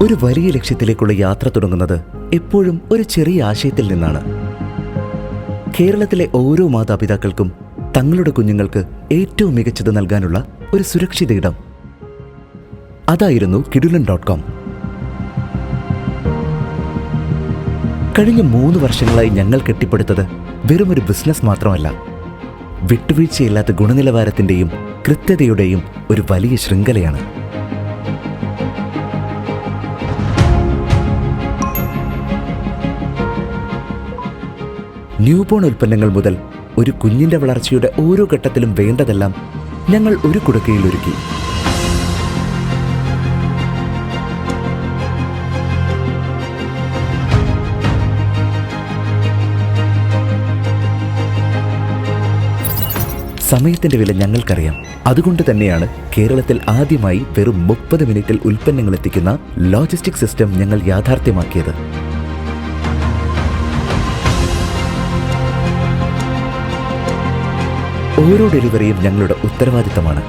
ഒരു വലിയ ലക്ഷ്യത്തിലേക്കുള്ള യാത്ര തുടങ്ങുന്നത് എപ്പോഴും ഒരു ചെറിയ ആശയത്തിൽ നിന്നാണ്. കേരളത്തിലെ ഓരോ മാതാപിതാക്കൾക്കും തങ്ങളുടെ കുഞ്ഞുങ്ങൾക്ക് ഏറ്റവും മികച്ചത് നൽകാനുള്ള ഒരു സുരക്ഷിത ഇടം. അതായിരുന്നു kidulen.com. കഴിഞ്ഞ 3 വർഷങ്ങളായി ഞങ്ങൾ കെട്ടിപ്പടുത്തത് വെറുമൊരു ബിസിനസ് മാത്രമല്ല, വിട്ടുവീഴ്ചയില്ലാത്ത ഗുണനിലവാരത്തിന്റെയും കൃത്യതയുടെയും ഒരു വലിയ ശൃംഖലയാണ്. ന്യൂബോൺ ഉൽപ്പന്നങ്ങൾ മുതൽ ഒരു കുഞ്ഞിന്റെ വളർച്ചയുടെ ഓരോ ഘട്ടത്തിലും വേണ്ടതെല്ലാം ഞങ്ങൾ ഒരു കുടുക്കയിൽ ഒരുക്കി. സമയത്തിന്റെ വില ഞങ്ങൾക്കറിയാം. അതുകൊണ്ട് തന്നെയാണ് കേരളത്തിൽ ആദ്യമായി വെറും 30 മിനിറ്റിൽ ഉൽപ്പന്നങ്ങൾ എത്തിക്കുന്ന ലോജിസ്റ്റിക് സിസ്റ്റം ഞങ്ങൾ യാഥാർത്ഥ്യമാക്കിയത്. ഓരോ ഡെലിവറിയും ഞങ്ങളുടെ ഉത്തരവാദിത്തമാണ്.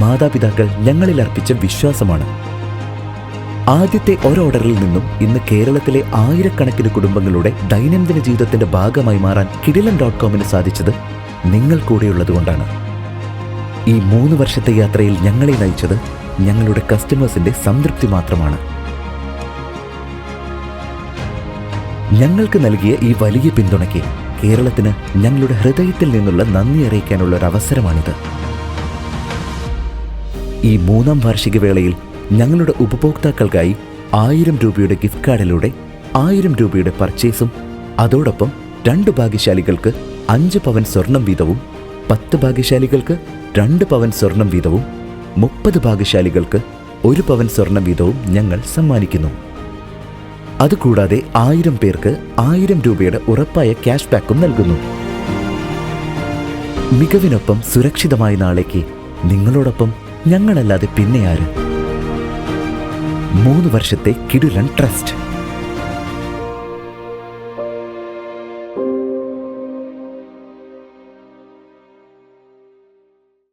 മാതാപിതാക്കൾ ഞങ്ങളിൽ അർപ്പിച്ച വിശ്വാസമാണ്. ആദ്യത്തെ ഓർഡറിൽ നിന്നും ഇന്ന് കേരളത്തിലെ ആയിരക്കണക്കിന് കുടുംബങ്ങളുടെ ദൈനംദിന ജീവിതത്തിന്റെ ഭാഗമായി മാറാൻ kidulen.comന് സാധിച്ചത് നിങ്ങൾ കൂടെയുള്ളതുകൊണ്ടാണ്. ഈ 3 വർഷത്തെ യാത്രയിൽ ഞങ്ങളെ നയിച്ചത് ഞങ്ങളുടെ കസ്റ്റമേഴ്സിന്റെ സംതൃപ്തി മാത്രമാണ്. ഞങ്ങൾക്ക് നൽകിയ ഈ വലിയ പിന്തുണയ്ക്ക് കേരളത്തിന് ഞങ്ങളുടെ ഹൃദയത്തിൽ നിന്നുള്ള നന്ദി അറിയിക്കാനുള്ള ഒരു അവസരമാണിത്. ഈ 3ാം വാർഷിക വേളയിൽ ഞങ്ങളുടെ ഉപഭോക്താക്കൾക്കായി 1000 രൂപയുടെ ഗിഫ്റ്റ് കാർഡിലൂടെ 1000 രൂപയുടെ പർച്ചേസും, അതോടൊപ്പം 2 ഭാഗ്യശാലികൾക്ക് 5 പവൻ സ്വർണം വീതവും, 10 ഭാഗ്യശാലികൾക്ക് 2 പവൻ സ്വർണം വീതവും, 30 ഭാഗ്യശാലികൾക്ക് 1 പവൻ സ്വർണം വീതവും ഞങ്ങൾ സമ്മാനിക്കുന്നു. അതുകൂടാതെ 1000 പേർക്ക് 1000 രൂപയുടെ ഉറപ്പായ ക്യാഷ് ബാക്കും നൽകുന്നു. മികവിനൊപ്പം സുരക്ഷിതമായ നാളേക്ക് നിങ്ങളോടൊപ്പം ഞങ്ങളല്ലാതെ പിന്നെ ആര്? 3 വർഷത്തെ കിടുലൻ ട്രസ്റ്റ്.